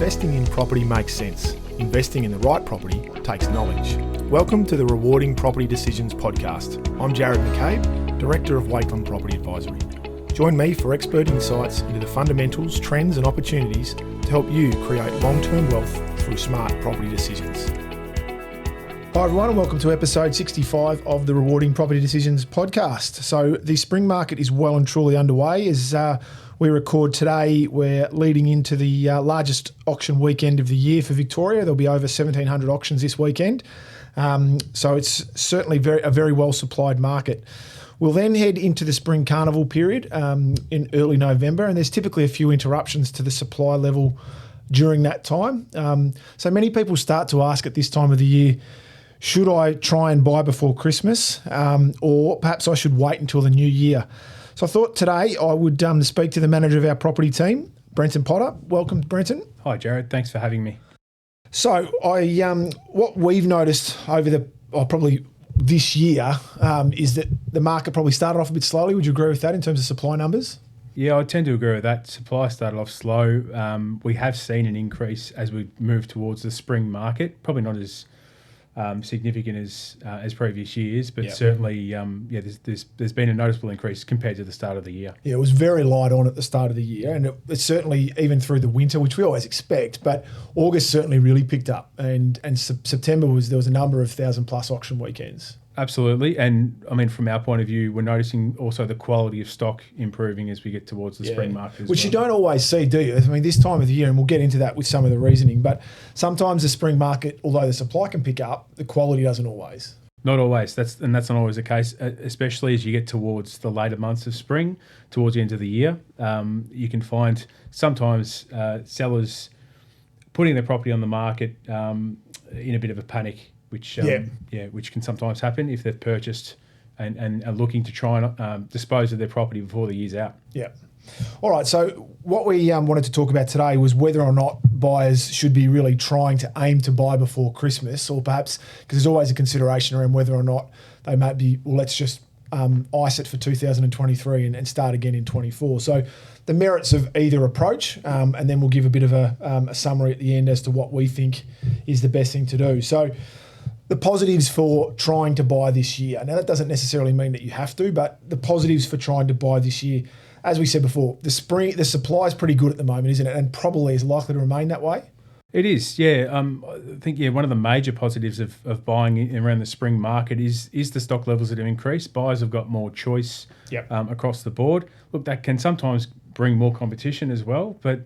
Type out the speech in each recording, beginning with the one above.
investing in property makes sense. Investing in the right property takes knowledge. Welcome to the Rewarding Property Decisions podcast. I'm Jarrod McCabe, Director of Wakelin Property Advisory. Join me for expert insights into the fundamentals, trends and opportunities to help you create long-term wealth through smart property decisions. Hi everyone and welcome to episode 65 of the Rewarding Property Decisions podcast. So the spring market is well and truly underway. As we record today, we're leading into the largest auction weekend of the year for Victoria. There'll be over 1,700 auctions this weekend. So it's certainly a very well supplied market. We'll then head into the spring carnival period in early November, and there's typically a few interruptions to the supply level during that time. So many people start to ask at this time of the year, should I try and buy before Christmas or perhaps I should wait until the new year? So I thought today I would speak to the manager of our property team, Brenton Potter. Welcome, Brenton. Hi, Jarrod. Thanks for having me. So what we've noticed over probably this year is that the market probably started off a bit slowly. Would you agree with that in terms of supply numbers? Yeah, I tend to agree with that. Supply started off slow. We have seen an increase as we move towards the spring market, probably not as significant as previous years, but certainly, there's been a noticeable increase compared to the start of the year. Yeah, it was very light on at the start of the year, and it's certainly even through the winter, which we always expect. But August certainly really picked up, and September there was a number of 1,000+ auction weekends. Absolutely, and I mean from our point of view, we're noticing also the quality of stock improving as we get towards the spring market, which you don't always see, do you? I mean, this time of the year, and we'll get into that with some of the reasoning, but sometimes the spring market, although the supply can pick up, the quality doesn't always. Not always. That's not always the case, especially as you get towards the later months of spring, towards the end of the year. You can find sometimes sellers putting their property on the market in a bit of a panic, which can sometimes happen if they've purchased and are looking to try and dispose of their property before the year's out. Yeah. All right. So what we wanted to talk about today was whether or not buyers should be really trying to aim to buy before Christmas, or perhaps because there's always a consideration around whether or not they might be, well, let's just ice it for 2023 and start again in 24. So the merits of either approach, and then we'll give a bit of a summary at the end as to what we think is the best thing to do. So the positives for trying to buy this year. Now, that doesn't necessarily mean that you have to, but the positives for trying to buy this year, as we said before, the supply is pretty good at the moment, isn't it? And probably is likely to remain that way. It is, yeah. I think, one of the major positives of buying around the spring market is the stock levels that have increased. Buyers have got more choice across the board. Look, that can sometimes bring more competition as well, but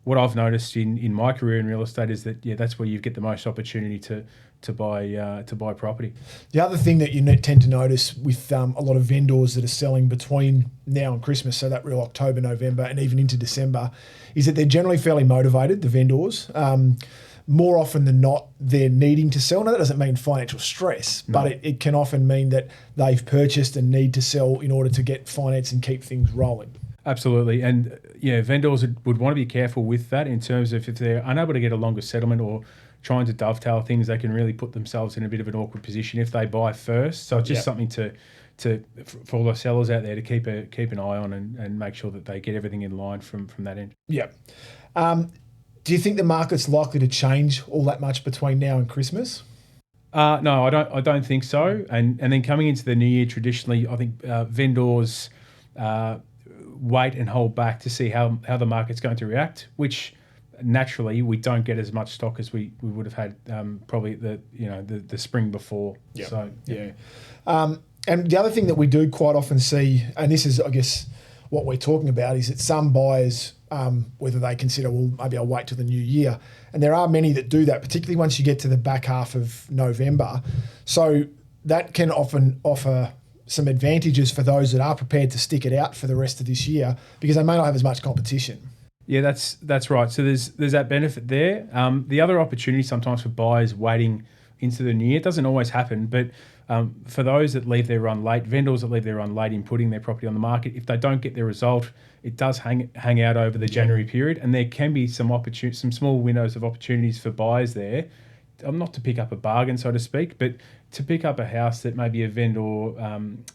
what I've noticed in my career in real estate is that, that's where you get the most opportunity to buy property. The other thing that you tend to notice with a lot of vendors that are selling between now and Christmas, so that real October, November, and even into December, is that they're generally fairly motivated, the vendors. More often than not, they're needing to sell. Now, that doesn't mean financial stress, but it can often mean that they've purchased and need to sell in order to get finance and keep things rolling. Absolutely. And, vendors would want to be careful with that in terms of if they're unable to get a longer settlement or trying to dovetail things, they can really put themselves in a bit of an awkward position if they buy first. So it's just something for all the sellers out there to keep an eye on and make sure that they get everything in line from that end. Yeah. Do you think the market's likely to change all that much between now and Christmas? No, I don't think so. And then coming into the new year, traditionally, I think vendors wait and hold back to see how the market's going to react, which naturally we don't get as much stock as we would have had probably the spring before. So and the other thing that we do quite often see, and this is I guess what we're talking about, is that some buyers whether they consider, well, maybe I'll wait till the new year, and there are many that do that, particularly once you get to the back half of November. So that can often offer some advantages for those that are prepared to stick it out for the rest of this year because they may not have as much competition. Yeah, that's right. So there's that benefit there. The other opportunity sometimes for buyers waiting into the new year, it doesn't always happen, but for those that leave their run late, vendors that leave their run late in putting their property on the market, if they don't get their result, it does hang out over the January period, and there can be some small windows of opportunities for buyers there. Not to pick up a bargain, so to speak, but to pick up a house that maybe a vendor,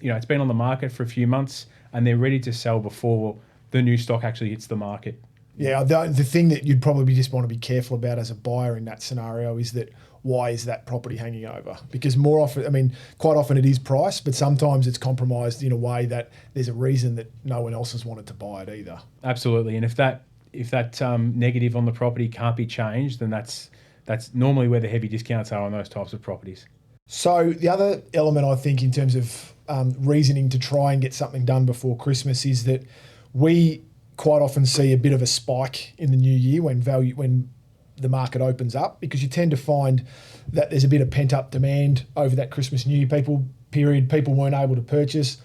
it's been on the market for a few months and they're ready to sell before the new stock actually hits the market. Yeah, the thing that you'd probably just want to be careful about as a buyer in that scenario is that why is that property hanging over? Because more often, quite often it is price, but sometimes it's compromised in a way that there's a reason that no one else has wanted to buy it either. Absolutely, and if that negative on the property can't be changed, then that's normally where the heavy discounts are on those types of properties. So the other element I think in terms of reasoning to try and get something done before Christmas is that we quite often see a bit of a spike in the new year when the market opens up, because you tend to find that there's a bit of pent-up demand over that Christmas New Year period. People weren't able to purchase.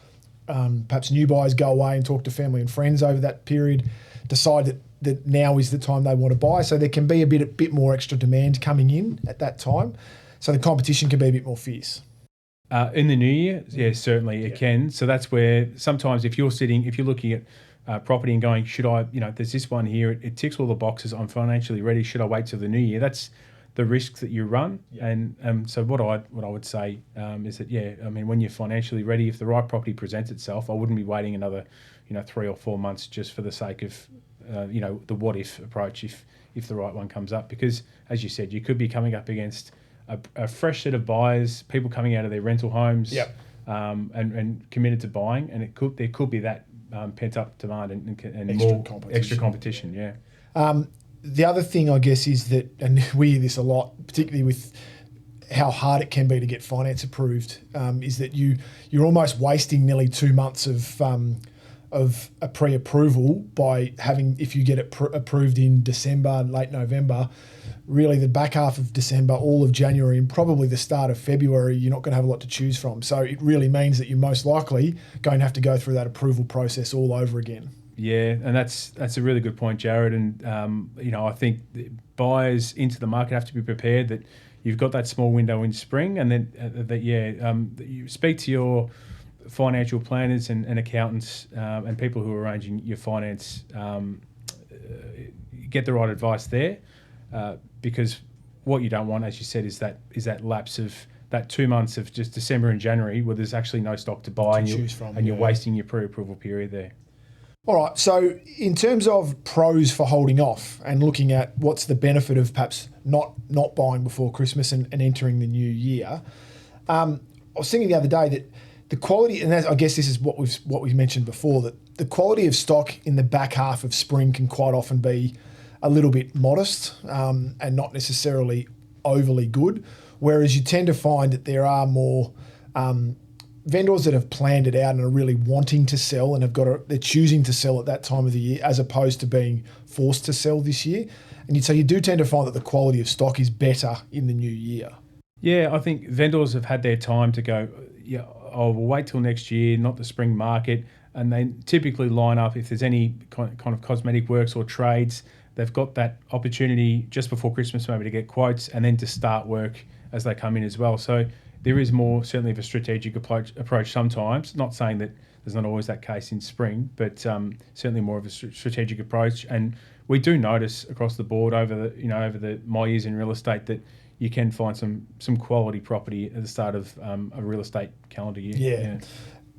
Perhaps new buyers go away and talk to family and friends over that period, decide that now is the time they want to buy. So there can be a bit more extra demand coming in at that time. So the competition can be a bit more fierce. In the new year, yeah, certainly it can. So that's where sometimes if you're looking at property and going, should I, there's this one here, it ticks all the boxes, I'm financially ready, should I wait till the new year? That's the risk that you run. Yeah. And so what I would say is that, when you're financially ready, if the right property presents itself, I wouldn't be waiting another, 3 or 4 months just for the sake of, the what if approach if the right one comes up. Because as you said, you could be coming up against a fresh set of buyers, people coming out of their rental homes, yep. And committed to buying, and there could be that pent up demand and extra competition. Yeah. The other thing, I guess, is that, and we hear this a lot, particularly with how hard it can be to get finance approved, is that you're almost wasting nearly 2 months of a pre-approval by having, if you get it approved in December, late November, really the back half of December, all of January, and probably the start of February, you're not going to have a lot to choose from. So it really means that you're most likely going to have to go through that approval process all over again. Yeah, and that's a really good point, Jarrod. And I think buyers into the market have to be prepared that you've got that small window in spring, and then you speak to your financial planners and accountants and people who are arranging your finance. Get the right advice there, because what you don't want, as you said, is that lapse of that 2 months of just December and January where there's actually no stock to buy you're wasting your pre-approval period there. All right, so in terms of pros for holding off and looking at what's the benefit of perhaps not buying before Christmas and entering the new year, I was thinking the other day that the quality, and I guess this is what we've mentioned before, that the quality of stock in the back half of spring can quite often be a little bit modest and not necessarily overly good, whereas you tend to find that there are more vendors that have planned it out and are really wanting to sell and they're choosing to sell at that time of the year as opposed to being forced to sell this year. And so you do tend to find that the quality of stock is better in the new year. Yeah, I think vendors have had their time to go, we'll wait till next year, not the spring market. And they typically line up, if there's any kind of cosmetic works or trades, they've got that opportunity just before Christmas maybe to get quotes and then to start work as they come in as well. So there is more certainly of a strategic approach sometimes. Not saying that there's not always that case in spring, but certainly more of a strategic approach. And we do notice across the board over my years in real estate that you can find some quality property at the start of a real estate calendar year. Yeah.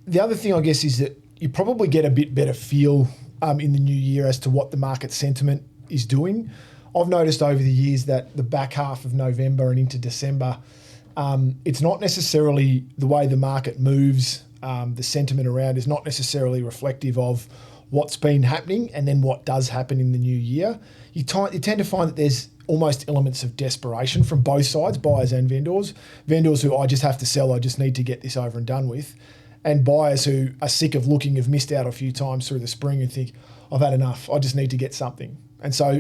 The other thing, I guess, is that you probably get a bit better feel in the new year as to what the market sentiment is doing. I've noticed over the years that the back half of November and into December, it's not necessarily the way the market moves, the sentiment around is not necessarily reflective of what's been happening and then what does happen in the new year. You tend to find that there's almost elements of desperation from both sides, buyers and vendors. Vendors who, I just have to sell, I just need to get this over and done with. And buyers who are sick of looking, have missed out a few times through the spring and think, I've had enough, I just need to get something. And so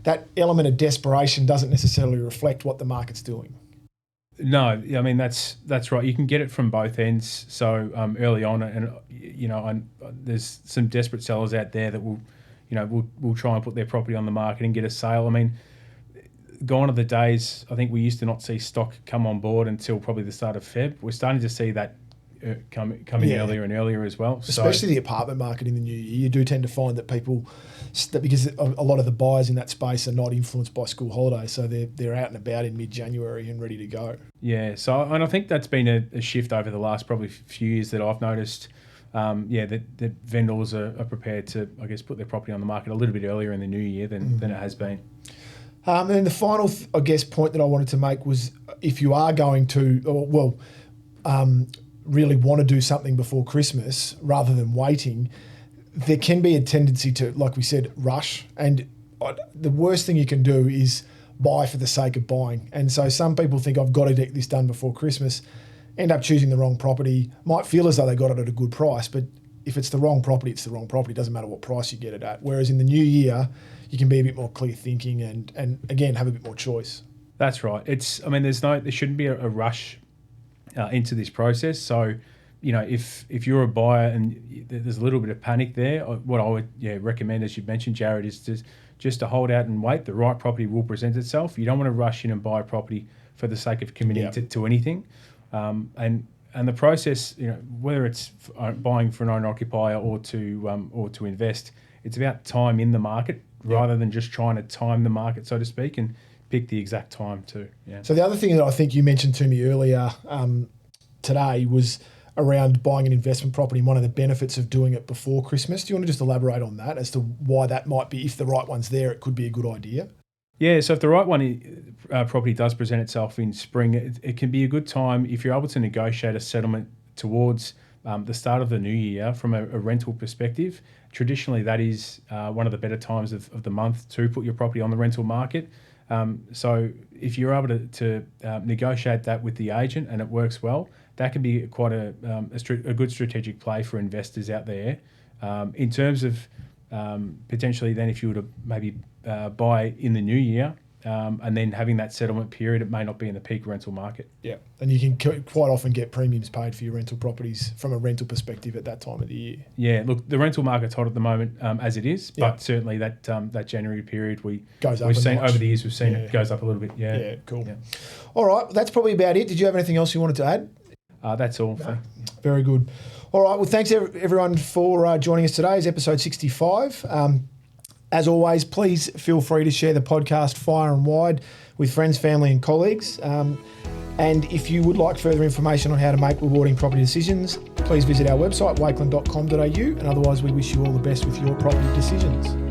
that element of desperation doesn't necessarily reflect what the market's doing. No, I mean, that's right. You can get it from both ends. So early on, and there's some desperate sellers out there that will try and put their property on the market and get a sale. I mean, gone are the days, I think we used to not see stock come on board until probably the start of Feb. We're starting to see that coming earlier and earlier as well. Especially the apartment market in the new year. You do tend to find that people, because a lot of the buyers in that space are not influenced by school holidays, so they're out and about in mid-January and ready to go. Yeah, and I think that's been a shift over the last probably few years that I've noticed. that vendors are prepared to, I guess, put their property on the market a little bit earlier in the new year than it has been. And the final, point that I wanted to make was if you are going to, really want to do something before Christmas rather than waiting, there can be a tendency to, like we said, rush. And the worst thing you can do is buy for the sake of buying. And so some people think I've got to get this done before Christmas, end up choosing the wrong property, might feel as though they got it at a good price, but if it's the wrong property, it's the wrong property. It doesn't matter what price you get it at. Whereas in the new year, you can be a bit more clear thinking and again, have a bit more choice. That's right. There shouldn't be a rush into this process. So, if you're a buyer and there's a little bit of panic there, what I would recommend, as you mentioned, Jarrod, is just to hold out and wait. The right property will present itself. You don't want to rush in and buy a property for the sake of committing to anything. And the process, whether it's buying for an owner-occupier or to invest, it's about time in the market rather than just trying to time the market, so to speak, and pick the exact time too. Yeah. So the other thing that I think you mentioned to me earlier today was around buying an investment property and one of the benefits of doing it before Christmas. Do you want to just elaborate on that as to why that might be, if the right one's there, it could be a good idea? Yeah, so if the right property does present itself in spring, it can be a good time if you're able to negotiate a settlement towards the start of the new year from a rental perspective. Traditionally, that is one of the better times of the month to put your property on the rental market. So if you're able to negotiate that with the agent and it works well, that can be quite a good strategic play for investors out there. In terms of potentially then if you were to maybe buy in the new year and then having that settlement period, it may not be in the peak rental market. Yeah, and you can quite often get premiums paid for your rental properties from a rental perspective at that time of the year. Yeah, look, the rental market's hot at the moment as it is, but certainly that January period we've seen over the years, we've seen it goes up a little bit. Yeah, cool. Yeah. All right, that's probably about it. Did you have anything else you wanted to add? That's all. No. Very good. All right, well, thanks everyone for joining us today. It's episode 65. As always, please feel free to share the podcast far and wide with friends, family and colleagues. And if you would like further information on how to make rewarding property decisions, please visit our website, wakelin.com.au. And otherwise, we wish you all the best with your property decisions.